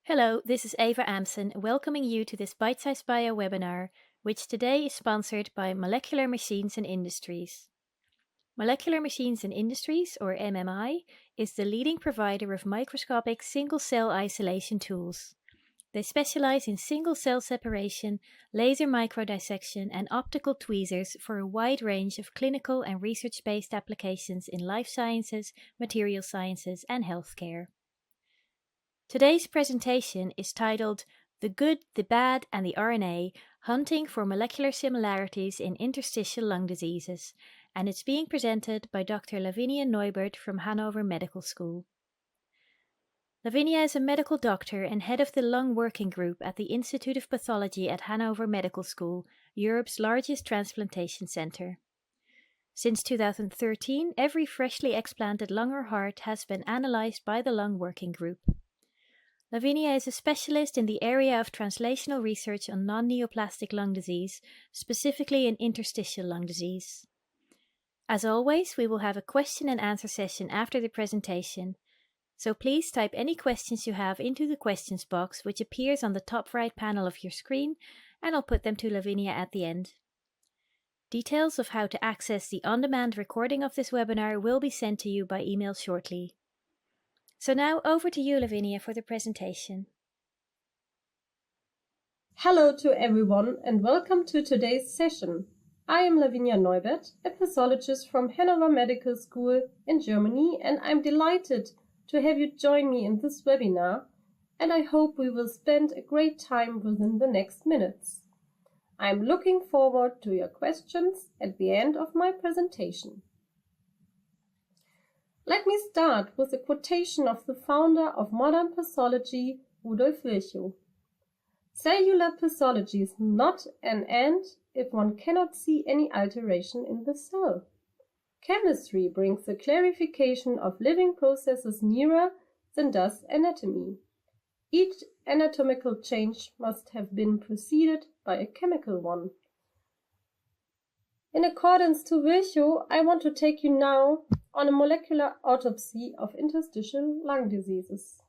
Hello, this is Eva Amson welcoming you to this Bite Size Bio webinar, which today is sponsored by Molecular Machines and Industries. Molecular Machines and Industries, or MMI, is the leading provider of microscopic single-cell isolation tools. They specialize in single-cell separation, laser microdissection, and optical tweezers for a wide range of clinical and research-based applications in life sciences, material sciences, and healthcare. Today's presentation is titled The Good, the Bad and the RNA, Hunting for Molecular Similarities in Interstitial Lung Diseases, and it's being presented by Dr. Lavinia Neubert from Hanover Medical School. Lavinia is a medical doctor and head of the Lung Working Group at the Institute of Pathology at Hanover Medical School, Europe's largest transplantation center. Since 2013, every freshly explanted lung or heart has been analyzed by the Lung Working Group. Lavinia is a specialist in the area of translational research on non-neoplastic lung disease, specifically in interstitial lung disease. As always, we will have a question and answer session after the presentation, so please type any questions you have into the questions box which appears on the top right panel of your screen, and I'll put them to Lavinia at the end. Details of how to access the on-demand recording of this webinar will be sent to you by email shortly. So now over to you, Lavinia, for the presentation. Hello to everyone and welcome to today's session. I am Lavinia Neubert, a pathologist from Hanover Medical School in Germany, and I'm delighted to have you join me in this webinar, and I hope we will spend a great time within the next minutes. I'm looking forward to your questions at the end of my presentation. Let me start with a quotation of the founder of modern pathology, Rudolf Virchow. Cellular pathology is not an end if one cannot see any alteration in the cell. Chemistry brings the clarification of living processes nearer than does anatomy. Each anatomical change must have been preceded by a chemical one. In accordance to Virchow, I want to take you now on a molecular autopsy of interstitial lung diseases.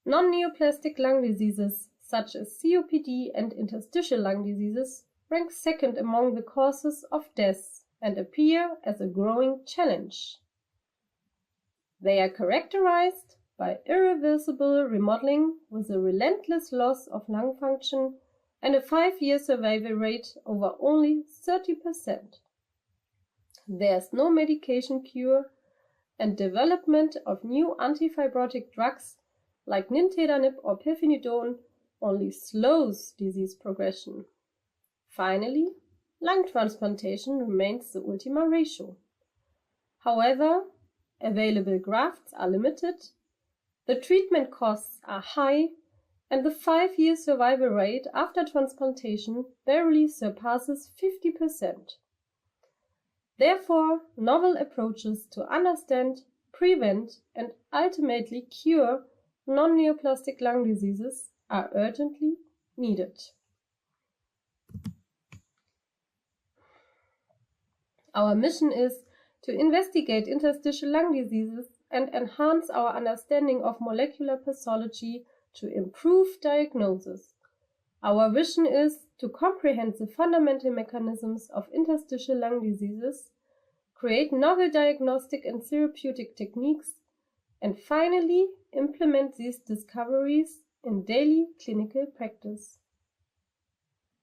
Non-neoplastic lung diseases, such as COPD and interstitial lung diseases, rank second among the causes of death and appear as a growing challenge. They are characterized by irreversible remodeling with a relentless loss of lung function and a 5-year survival rate over only 30%. There's no medication cure, and development of new antifibrotic drugs like nintedanib or pirfenidone only slows disease progression. Finally, lung transplantation remains the ultima ratio. However, available grafts are limited, the treatment costs are high, and the 5-year survival rate after transplantation barely surpasses 50%. Therefore, novel approaches to understand, prevent, and ultimately cure non-neoplastic lung diseases are urgently needed. Our mission is to investigate interstitial lung diseases and enhance our understanding of molecular pathology to improve diagnosis. Our vision is to comprehend the fundamental mechanisms of interstitial lung diseases, create novel diagnostic and therapeutic techniques, and finally implement these discoveries in daily clinical practice.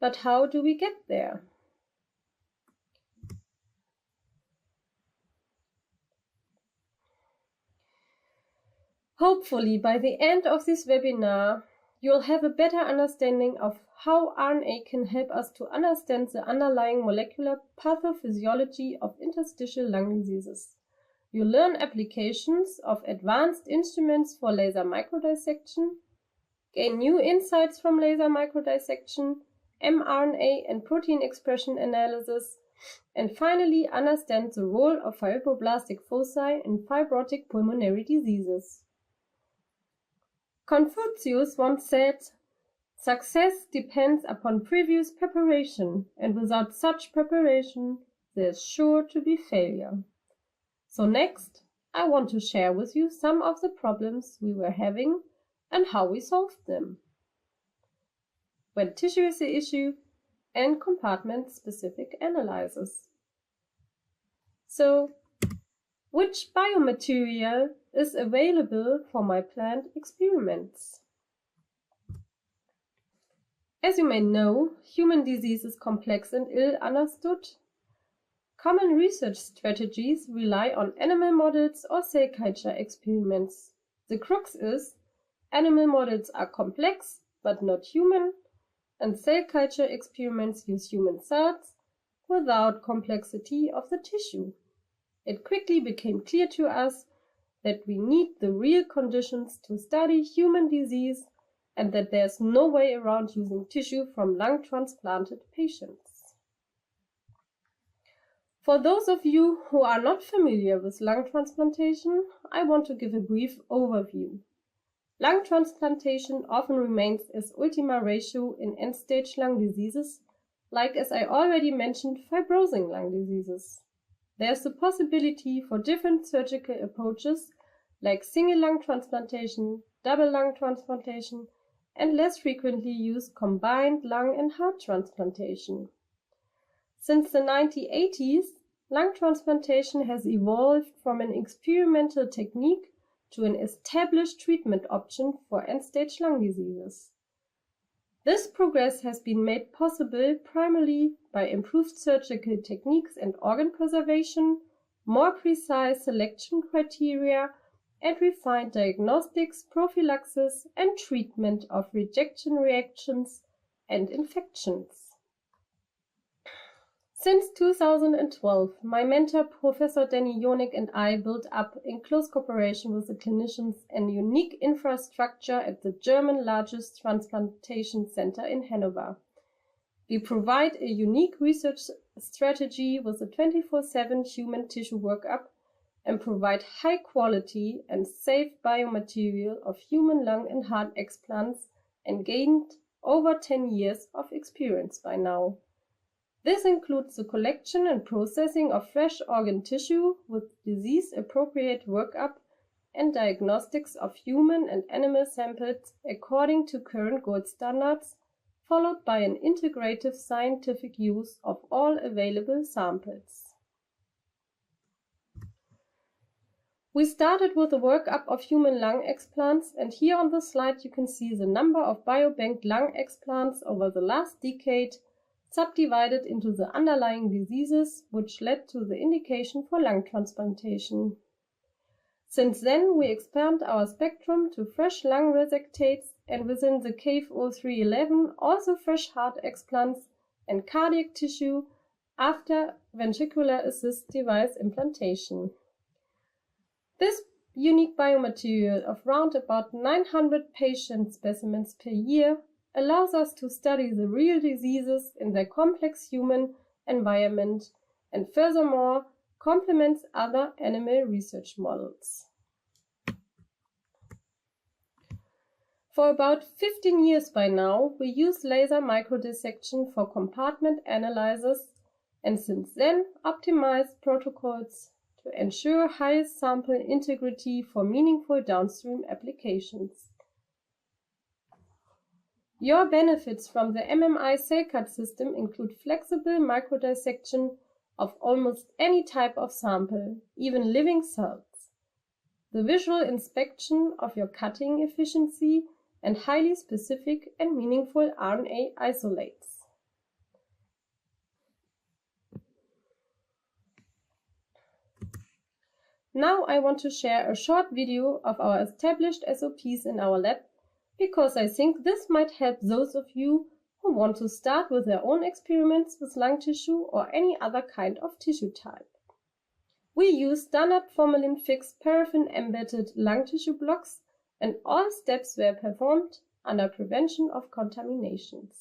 But how do we get there? Hopefully, by the end of this webinar, you'll have a better understanding of how RNA can help us to understand the underlying molecular pathophysiology of interstitial lung diseases. You'll learn applications of advanced instruments for laser microdissection, gain new insights from laser microdissection, mRNA and protein expression analysis, and finally understand the role of fibroblastic foci in fibrotic pulmonary diseases. Confucius once said, Success depends upon previous preparation, and without such preparation, there is sure to be failure. So next, I want to share with you some of the problems we were having and how we solved them when tissue is the issue and compartment-specific analysis. So, which biomaterial is available for my planned experiments? As you may know, human disease is complex and ill understood. Common research strategies rely on animal models or cell culture experiments. The crux is, animal models are complex but not human, and cell culture experiments use human cells without complexity of the tissue. It quickly became clear to us that we need the real conditions to study human disease and that there's no way around using tissue from lung transplanted patients. For those of you who are not familiar with lung transplantation, I want to give a brief overview. Lung transplantation often remains as ultima ratio in end-stage lung diseases, like, as I already mentioned, fibrosing lung diseases. There's the possibility for different surgical approaches, like single lung transplantation, double lung transplantation, and less frequently used combined lung and heart transplantation. Since the 1980s, lung transplantation has evolved from an experimental technique to an established treatment option for end-stage lung diseases. This progress has been made possible primarily by improved surgical techniques and organ preservation, more precise selection criteria, and refined diagnostics, prophylaxis, and treatment of rejection reactions and infections. Since 2012, my mentor, Professor Danny Jonik, and I built up, in close cooperation with the clinicians, a unique infrastructure at the German largest transplantation center in Hanover. We provide a unique research strategy with a 24/7 human tissue workup and provide high quality and safe biomaterial of human lung and heart explants and gained over 10 years of experience by now. This includes the collection and processing of fresh organ tissue with disease-appropriate workup and diagnostics of human and animal samples according to current gold standards, followed by an integrative scientific use of all available samples. We started with the workup of human lung explants, and here on the slide you can see the number of biobanked lung explants over the last decade, subdivided into the underlying diseases which led to the indication for lung transplantation. Since then, we expand our spectrum to fresh lung resectates and within the CAVE 0311 also fresh heart explants and cardiac tissue after ventricular assist device implantation. This unique biomaterial of round about 900 patient specimens per year allows us to study the real diseases in their complex human environment and furthermore complements other animal research models. For about 15 years by now, we use laser microdissection for compartment analysis and since then optimized protocols to ensure highest sample integrity for meaningful downstream applications. Your benefits from the MMI cell cut system include flexible microdissection of almost any type of sample, even living cells, the visual inspection of your cutting efficiency, and highly specific and meaningful RNA isolates. Now I want to share a short video of our established SOPs in our lab, because I think this might help those of you who want to start with their own experiments with lung tissue or any other kind of tissue type. We use standard formalin-fixed paraffin-embedded lung tissue blocks, and all steps were performed under prevention of contaminations.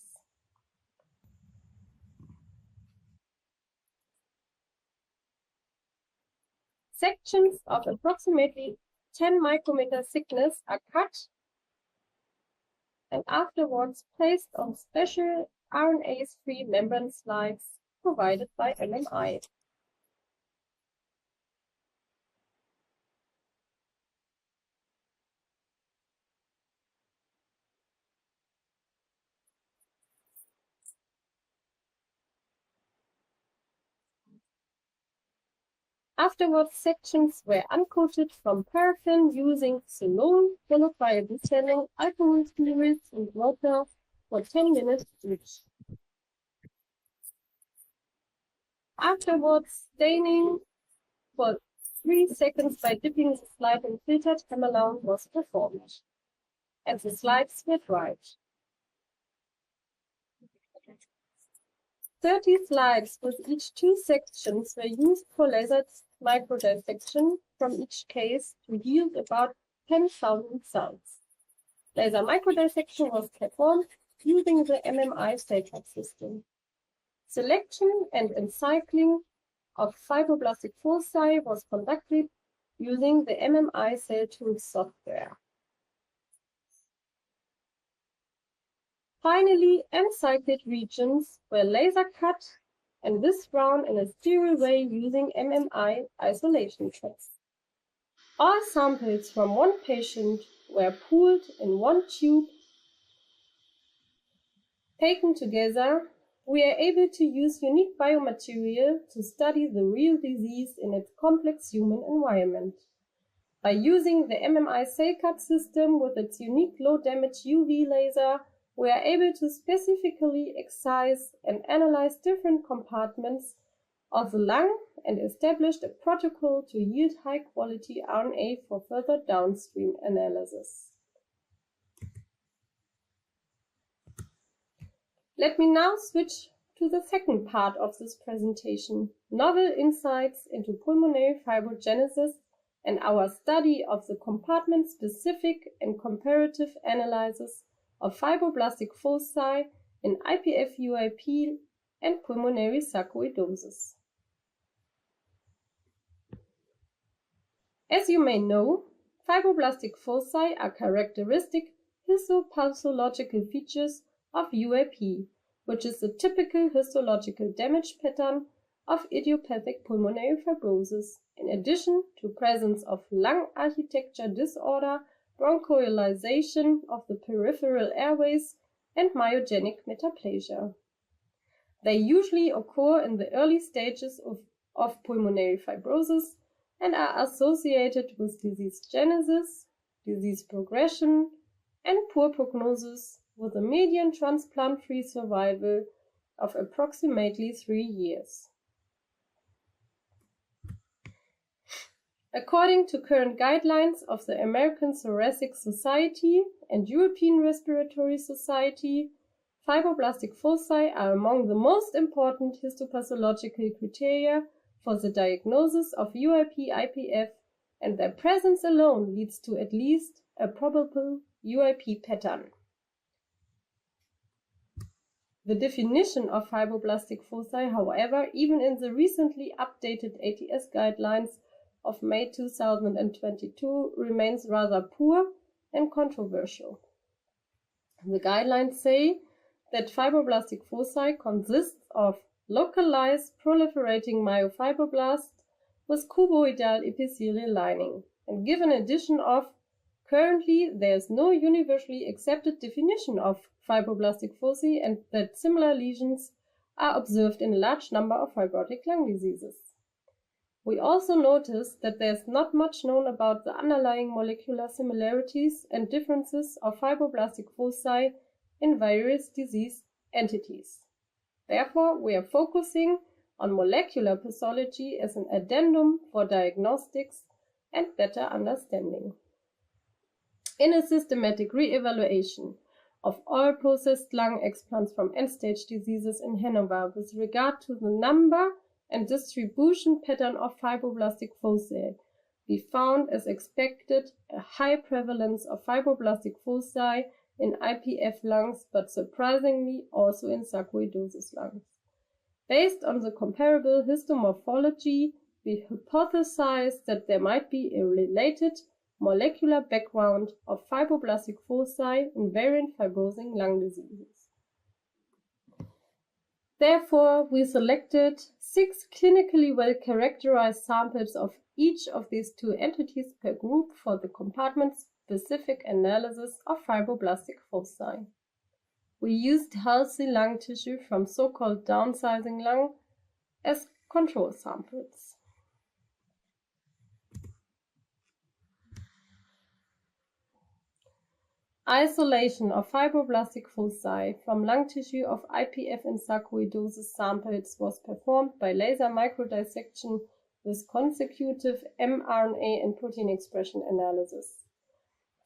Sections of approximately 10 micrometer thickness are cut and afterwards placed on special RNase-free membrane slides provided by MMI. Afterwards, sections were uncoated from paraffin using xylone, followed by a descending alcohol spirits and water for 10 minutes each. Afterwards, staining for 3 seconds by dipping the slide in filtered hemaloun was performed, and the slides were dried. 30 slides with each 2 sections were used for laser microdissection from each case to yield about 10,000 cells. Laser microdissection was performed using the MMI cell cut system. Selection and encycling of fibroblastic foci was conducted using the MMI cell tool software. Finally, encycled regions were laser cut and this round in a sterile way using MMI isolation traps. All samples from one patient were pooled in one tube. Taken together, we are able to use unique biomaterial to study the real disease in its complex human environment. By using the MMI cell cut system with its unique low-damage UV laser, we are able to specifically excise and analyze different compartments of the lung and established a protocol to yield high-quality RNA for further downstream analysis. Let me now switch to the second part of this presentation, novel insights into pulmonary fibrogenesis and our study of the compartment-specific and comparative analysis of fibroblastic foci in IPF-UIP and pulmonary sarcoidosis. As you may know, fibroblastic foci are characteristic histopathological features of UIP, which is the typical histological damage pattern of idiopathic pulmonary fibrosis, in addition to presence of lung architecture disorder, bronchoalization of the peripheral airways, and myogenic metaplasia. They usually occur in the early stages of pulmonary fibrosis and are associated with disease genesis, disease progression, and poor prognosis, with a median transplant-free survival of approximately 3 years. According to current guidelines of the American Thoracic Society and European Respiratory Society, fibroblastic foci are among the most important histopathological criteria for the diagnosis of UIP-IPF, and their presence alone leads to at least a probable UIP pattern. The definition of fibroblastic foci, however, even in the recently updated ATS guidelines of May 2022, remains rather poor and controversial. The guidelines say that fibroblastic foci consists of localized proliferating myofibroblasts with cuboidal epithelial lining, and give an addition of currently there is no universally accepted definition of fibroblastic foci, and that similar lesions are observed in a large number of fibrotic lung diseases. We also notice that there is not much known about the underlying molecular similarities and differences of fibroblastic foci in various disease entities. Therefore, we are focusing on molecular pathology as an addendum for diagnostics and better understanding. In a systematic re-evaluation of all processed lung explants from end-stage diseases in Hanover with regard to the number and distribution pattern of fibroblastic foci, we found, as expected, a high prevalence of fibroblastic foci in IPF lungs, but surprisingly also in sarcoidosis lungs. Based on the comparable histomorphology, we hypothesized that there might be a related molecular background of fibroblastic foci in variant fibrosing lung diseases. Therefore, we selected 6 clinically well-characterized samples of each of these 2 entities per group for the compartment-specific analysis of fibroblastic foci. We used healthy lung tissue from so-called downsizing lung as control samples. Isolation of fibroblastic foci from lung tissue of IPF and sarcoidosis samples was performed by laser microdissection with consecutive mRNA and protein expression analysis.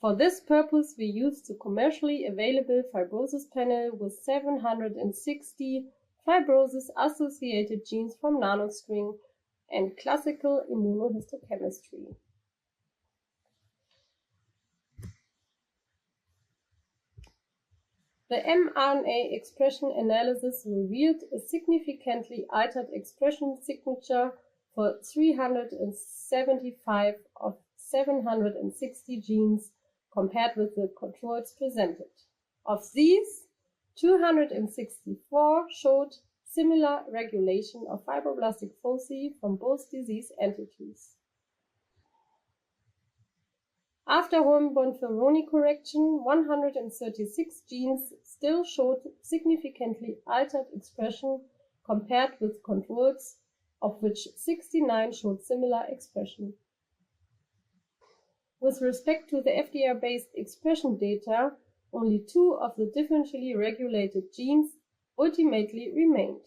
For this purpose, we used the commercially available fibrosis panel with 760 fibrosis-associated genes from nanostring and classical immunohistochemistry. The mRNA expression analysis revealed a significantly altered expression signature for 375 of 760 genes compared with the controls presented. Of these, 264 showed similar regulation of fibroblastic foci from both disease entities. After hormone Ferroni correction, 136 genes still showed significantly altered expression compared with controls, of which 69 showed similar expression. With respect to the FDR-based expression data, only 2 of the differentially regulated genes ultimately remained.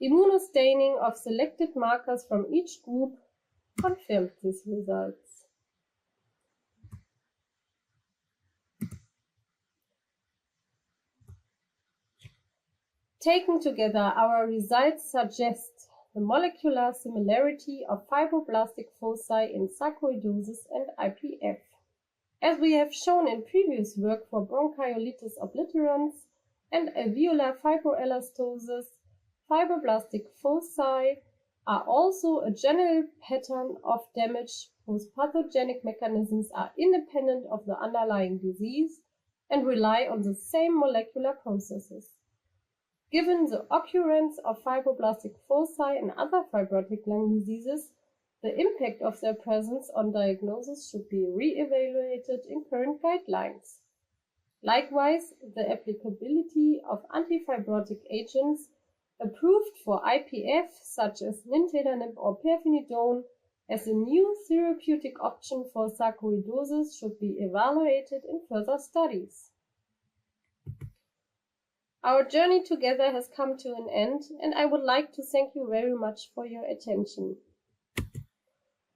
Immunostaining of selected markers from each group confirmed these results. Taken together, our results suggest the molecular similarity of fibroblastic foci in sarcoidosis and IPF. As we have shown in previous work for bronchiolitis obliterans and alveolar fibroelastosis, fibroblastic foci are also a general pattern of damage whose pathogenic mechanisms are independent of the underlying disease and rely on the same molecular processes. Given the occurrence of fibroblastic foci and other fibrotic lung diseases, the impact of their presence on diagnosis should be re-evaluated in current guidelines. Likewise, the applicability of antifibrotic agents approved for IPF, such as nintedanib or pirfenidone, as a new therapeutic option for sarcoidosis should be evaluated in further studies. Our journey together has come to an end, and I would like to thank you very much for your attention.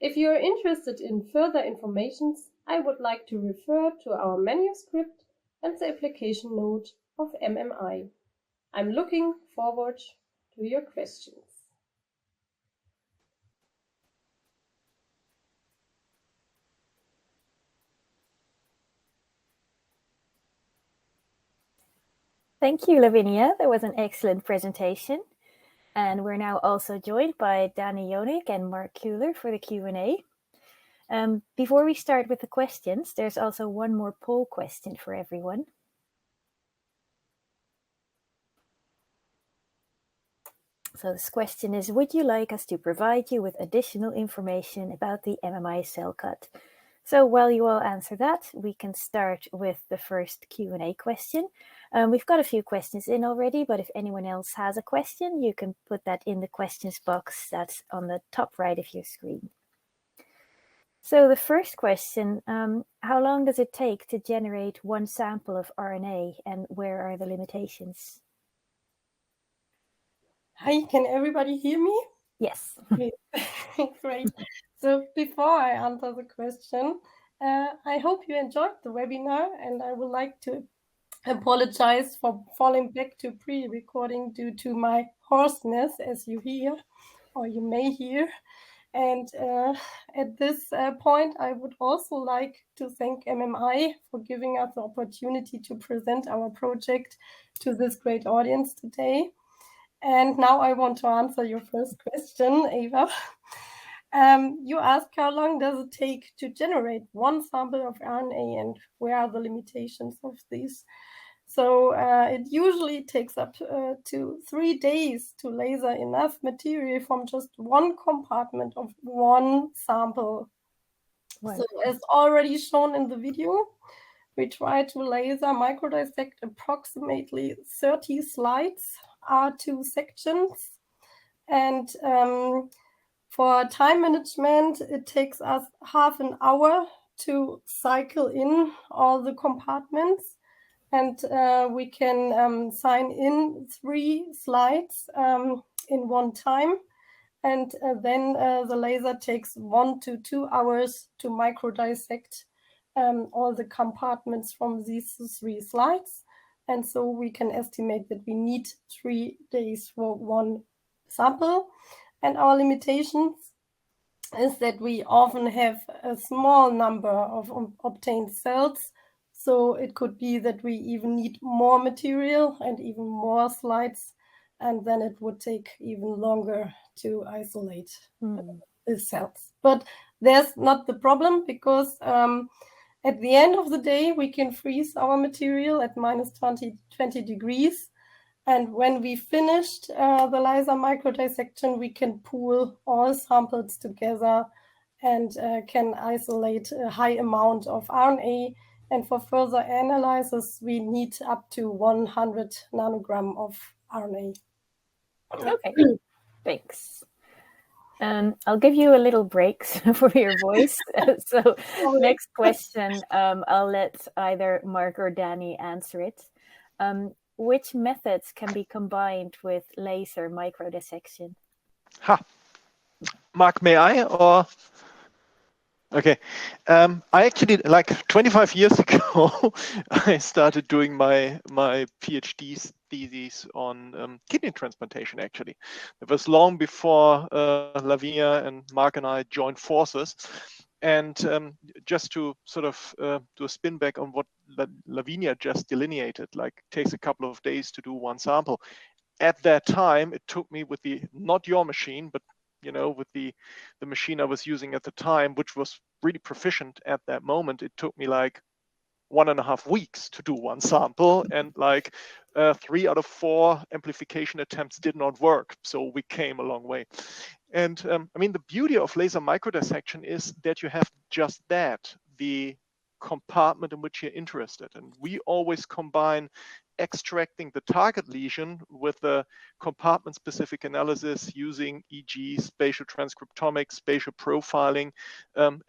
If you are interested in further information, I would like to refer to our manuscript and the application note of MMI. I'm looking forward to your questions. Thank you, Lavinia. That was an excellent presentation. And we're now also joined by Dani Jonik and Mark Kuhler for the Q&A. Before we start with the questions, there's also one more poll question for everyone. So this question is, would you like us to provide you with additional information about the MMI cell cut? So while you all answer that, we can start with the first Q&A question. We've got a few questions in already, but if anyone else has a question, you can put that in the questions box that's on the top right of your screen. So the first question, how long does it take to generate one sample of RNA, and where are the limitations? Hi, can everybody hear me? Yes. Great. So before I answer the question, I hope you enjoyed the webinar, and I would like to apologize for falling back to pre-recording due to my hoarseness, as you hear, or you may hear. And at this point, I would also like to thank MMI for giving us the opportunity to present our project to this great audience today. And now I want to answer your first question, Ava. You asked how long does it take to generate one sample of RNA and where are the limitations of these? So it usually takes up to 3 days to laser enough material from just one compartment of one sample. Wow. So as already shown in the video, we try to laser microdissect approximately 30 slides, R2 sections. And for time management, it takes us half an hour to cycle in all the compartments. And we can sign in 3 slides in one time. And then the laser takes 1 to 2 hours to microdissect all the compartments from these 3 slides. And so we can estimate that we need 3 days for one sample. And our limitations is that we often have a small number of obtained cells. So it could be that we even need more material and even more slides, and then it would take even longer to isolate the cells. But there's not the problem, because at the end of the day, we can freeze our material at minus 20 degrees. And when we finished the laser microdissection, we can pool all samples together and can isolate a high amount of RNA. And for further analysis, we need up to 100 nanogram of RNA. Okay, thanks. I'll give you a little break for your voice. So next question, I'll let either Mark or Danny answer it. Which methods can be combined with laser microdissection? Mark, may I? Or okay, I actually, like 25 years ago, I started doing my PhD thesis on kidney transplantation. Actually, it was long before Lavinia and Mark and I joined forces. And just to sort of do a spin back on what Lavinia just delineated, like takes a couple of days to do one sample. At that time, it took me with the, not your machine, but with the machine I was using at the time, which was really proficient at that moment, it took me like 1.5 weeks to do one sample, and like 3 out of 4 amplification attempts did not work. So we came a long way. And I mean, the beauty of laser microdissection is that you have just that, the compartment in which you're interested. And we always combine extracting the target lesion with the compartment-specific analysis using, e.g., spatial transcriptomics, spatial profiling,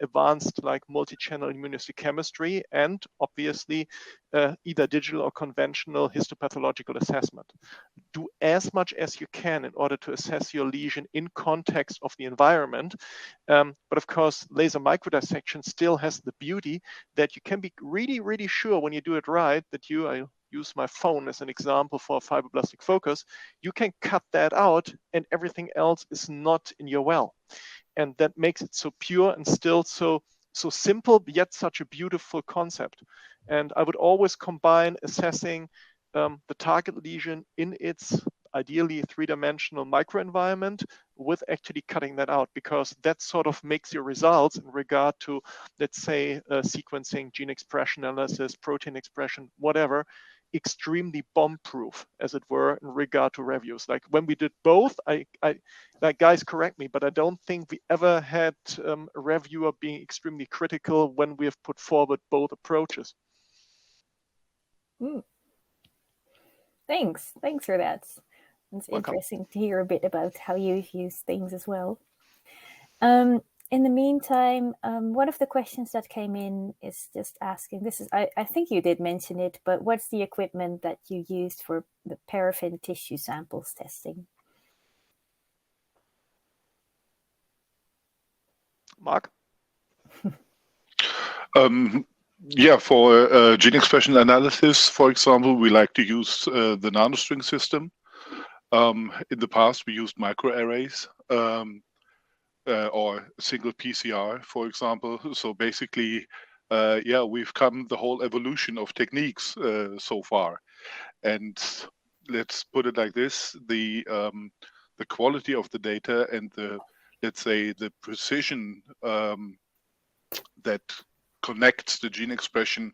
advanced like multi-channel immunohistochemistry, and obviously either digital or conventional histopathological assessment. Do as much as you can in order to assess your lesion in context of the environment. But of course, laser microdissection still has the beauty that you can be really, really sure when you do it right that I use my phone as an example for a fibroblastic focus, you can cut that out and everything else is not in your well. And that makes it so pure and still so simple, yet such a beautiful concept. And I would always combine assessing the target lesion in its ideally 3-dimensional microenvironment with actually cutting that out, because that sort of makes your results in regard to, let's say, sequencing, gene expression analysis, protein expression, whatever, extremely bomb-proof, as it were, in regard to reviews. Like when we did both, I like, guys, correct me, but I don't think we ever had a reviewer being extremely critical when we have put forward both approaches. Thanks for that. It's Welcome. Interesting to hear a bit about how you've used things as well. In the meantime, one of the questions that came in is just asking, this is, I think you did mention it, but what's the equipment that you used for the paraffin tissue samples testing? Mark? Yeah, for gene expression analysis, for example, we like to use the nanostring system. In the past, we used microarrays. or single PCR, for example. So basically, we've come the whole evolution of techniques so far. And let's put it like this: the quality of the data and let's say the precision that connects the gene expression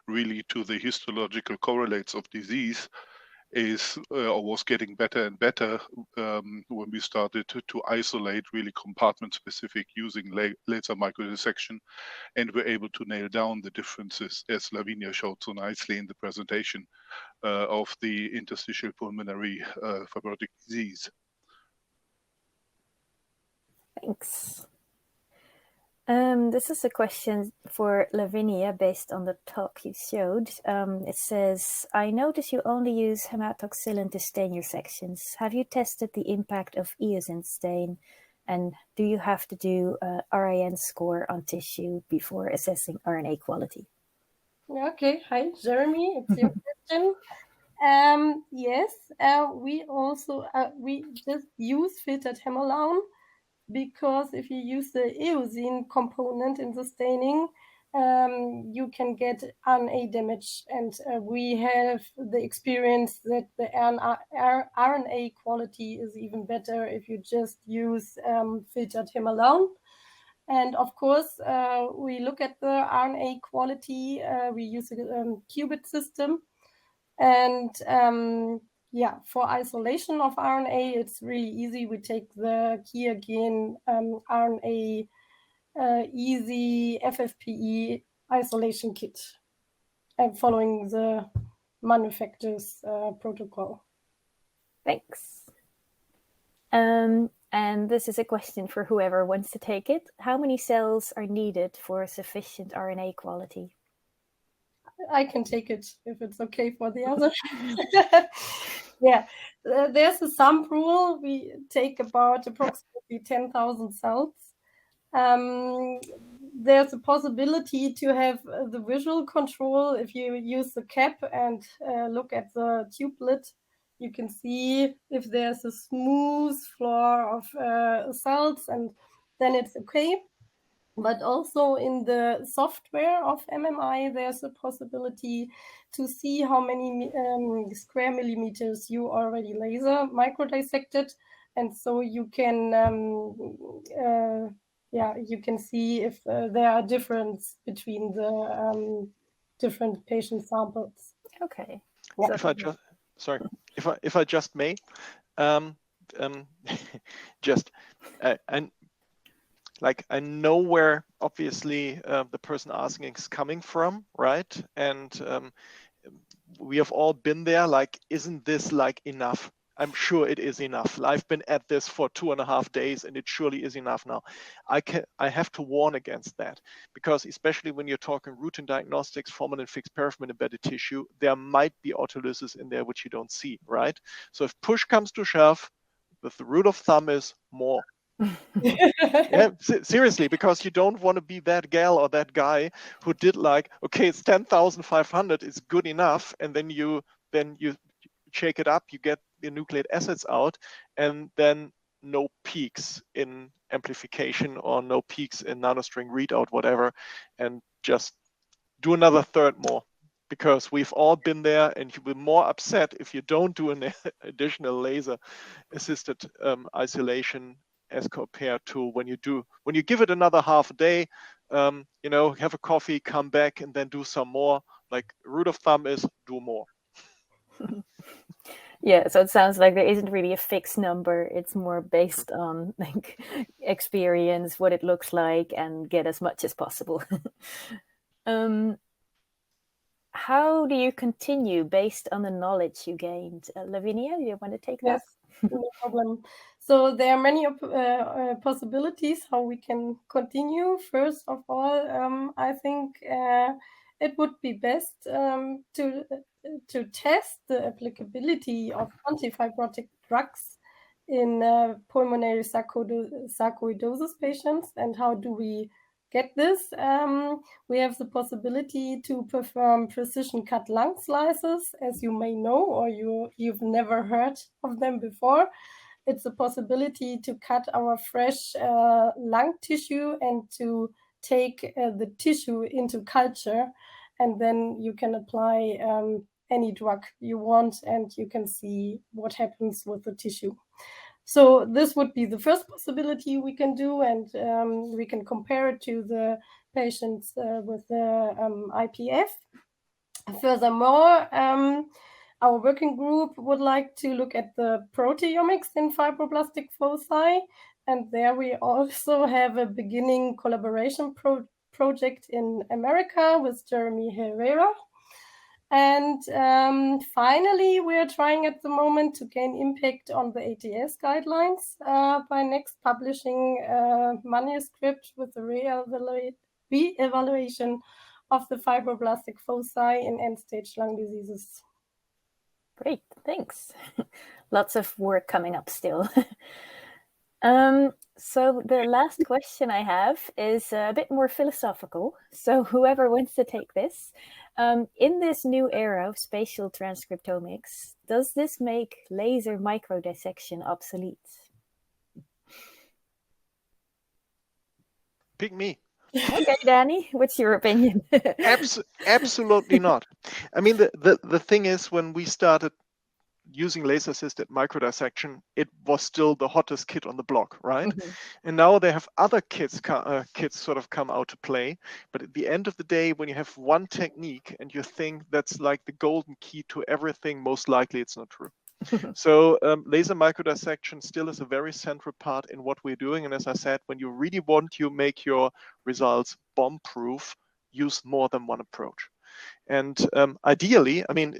really to the histological correlates of disease is or was getting better and better when we started to isolate really compartment specific using laser microdissection, and we're able to nail down the differences, as Lavinia showed so nicely in the presentation, of the interstitial pulmonary fibrotic disease. Thanks. This is a question for Lavinia based on the talk you showed. It says, I notice you only use hematoxylin to stain your sections. Have you tested the impact of eosin stain? And do you have to do a RAN score on tissue before assessing RNA quality? Okay, hi Jeremy, it's your question. Yes, we also we just use filtered hemolone, because if you use the eosin component in the staining, you can get RNA damage, and we have the experience that the RNA quality is even better if you just use filtered hemolone. And of course, we look at the RNA quality. We use a qubit system. And for isolation of RNA, it's really easy. We take the key again RNA easy FFPE isolation kit, and following the manufacturer's protocol. Thanks. And this is a question for whoever wants to take it. How many cells are needed for sufficient RNA quality? I can take it if it's okay for the other. There's a sum rule. We take about approximately 10,000 cells. There's a possibility to have the visual control. If you use the cap and look at the tube lid, you can see if there's a smooth floor of cells, and then it's okay. But also in the software of MMI, there's a possibility to see how many square millimeters you already laser microdissected. And so you can, you can see if there are differences between the different patient samples. Okay. Yeah. If I just may, I know where obviously the person asking is coming from, right? And we have all been there. Like, isn't this like enough? I'm sure it is enough. I've been at this for 2.5 days, and it surely is enough now. I have to warn against that, because especially when you're talking routine diagnostics, formalin fixed paraffin embedded tissue, there might be autolysis in there which you don't see, right? So if push comes to shove, the rule of thumb is more. Yeah, seriously, because you don't want to be that gal or that guy who did like, okay, it's 10,500 is good enough, and then you shake it up, you get the nucleic acids out, and then no peaks in amplification or no peaks in nanostring readout, whatever, and just do another third more, because we've all been there, and you'll be more upset if you don't do an additional laser assisted isolation as compared to when you give it another half a day, have a coffee, come back, and then do some more. Like, rule of thumb is do more. Yeah, so it sounds like there isn't really a fixed number. It's more based on like experience, what it looks like, and get as much as possible. How do you continue based on the knowledge you gained? Lavinia, do you want to take that? Yes, no problem. So there are many possibilities how we can continue. First of all, I think it would be best to test the applicability of antifibrotic drugs in pulmonary sarcoidosis patients. And how do we get this? We have the possibility to perform precision cut lung slices, as you may know, or you've never heard of them before. it's a possibility to cut our fresh lung tissue and to take the tissue into culture, and then you can apply any drug you want and you can see what happens with the tissue. So this would be the first possibility we can do, and we can compare it to the patients with the IPF. Furthermore, our working group would like to look at the proteomics in fibroblastic foci, and there we also have a beginning collaboration project in America with Jeremy Herrera. And finally, we are trying at the moment to gain impact on the ATS guidelines by next publishing a manuscript with the re-evaluation of the fibroblastic foci in end-stage lung diseases. Great, thanks. Lots of work coming up still. So the last question I have is a bit more philosophical. So whoever wants to take this, in this new era of spatial transcriptomics, does this make laser microdissection obsolete? Pick me. Okay, Danny, what's your opinion? Absolutely not. I mean, the thing is, when we started using laser-assisted microdissection, it was still the hottest kid on the block, right? Mm-hmm. And now they have other kits sort of come out to play. But at the end of the day, when you have one technique and you think that's like the golden key to everything, most likely it's not true. So laser microdissection still is a very central part in what we're doing. And as I said, when you really want to make your results bomb-proof, use more than one approach. And ideally, I mean,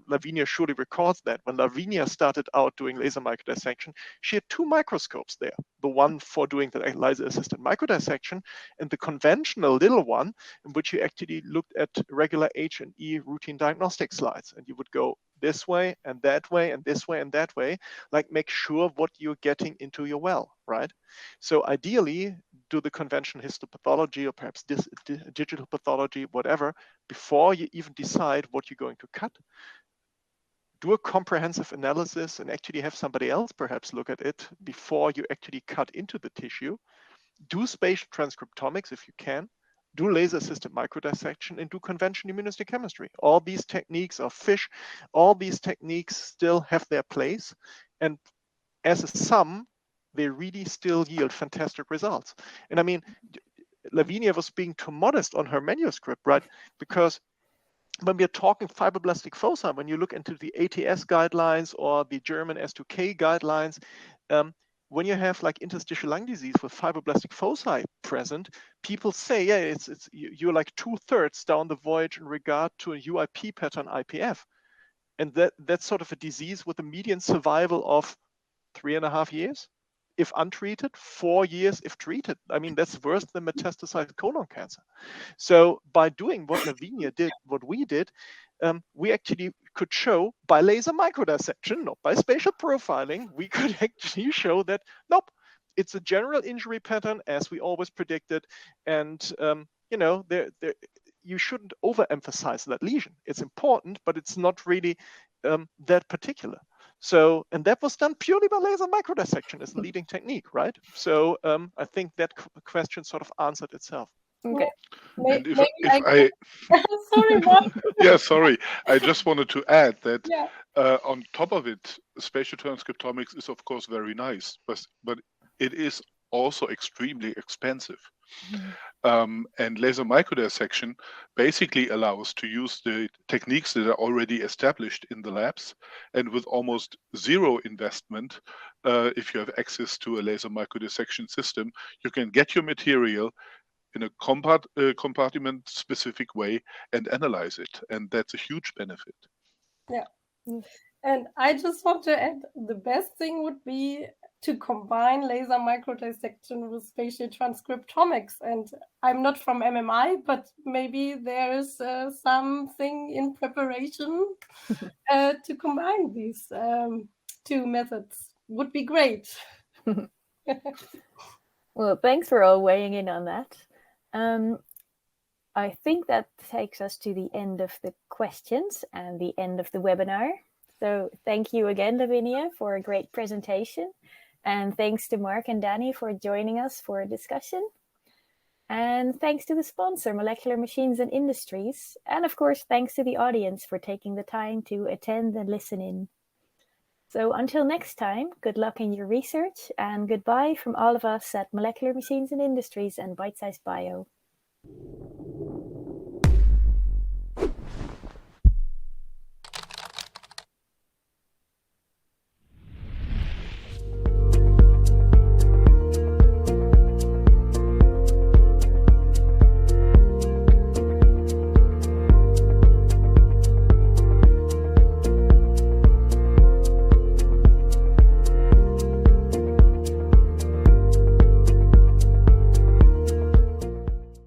Lavinia surely records that when Lavinia started out doing laser microdissection, she had two microscopes there, the one for doing the laser-assisted microdissection and the conventional little one in which you actually looked at regular H&E routine diagnostic slides. And you would go this way and that way and this way and that way, like make sure what you're getting into your well, right? So ideally, do the conventional histopathology or perhaps this digital pathology, whatever, before you even decide what you're going to cut. Do a comprehensive analysis and actually have somebody else perhaps look at it before you actually cut into the tissue. Do spatial transcriptomics if you can. Do laser-assisted microdissection and do conventional immunohistochemistry. All these techniques are FISH. All these techniques still have their place. And as a sum, they really still yield fantastic results. And I mean, Lavinia was being too modest on her manuscript, right? Because when we are talking fibroblastic foci, when you look into the ATS guidelines or the German S2K guidelines, when you have like interstitial lung disease with fibroblastic foci present, people say, yeah, you're like 2/3 down the voyage in regard to a UIP pattern IPF. And that's sort of a disease with a median survival of 3.5 years. If untreated, 4 years if treated. I mean, that's worse than metastasized colon cancer. So by doing what Lavinia did, what we did, we actually could show by laser microdissection, not by spatial profiling, we could actually show that, nope, it's a general injury pattern as we always predicted. And, you know, you shouldn't overemphasize that lesion. It's important, but it's not really that particular. So, and that was done purely by laser microdissection as a leading technique, right? So I think that question sort of answered itself. Okay. And if I Sorry, Mark. yeah, sorry. I just wanted to add that Yeah. on top of it, spatial transcriptomics is of course very nice, but it is also extremely expensive. And laser microdissection basically allows to use the techniques that are already established in the labs, and with almost zero investment, if you have access to a laser microdissection system, you can get your material in a compartment-specific way and analyze it, and that's a huge benefit. Yeah. And I just want to add, the best thing would be to combine laser microdissection with spatial transcriptomics. And I'm not from MMI, but maybe there is something in preparation to combine these two methods. Would be great. Well, thanks for all weighing in on that. I think that takes us to the end of the questions and the end of the webinar. So thank you again, Lavinia, for a great presentation. And thanks to Mark and Danny for joining us for a discussion. And thanks to the sponsor, Molecular Machines and Industries. And of course, thanks to the audience for taking the time to attend and listen in. So until next time, good luck in your research and goodbye from all of us at Molecular Machines and Industries and Bite Size Bio.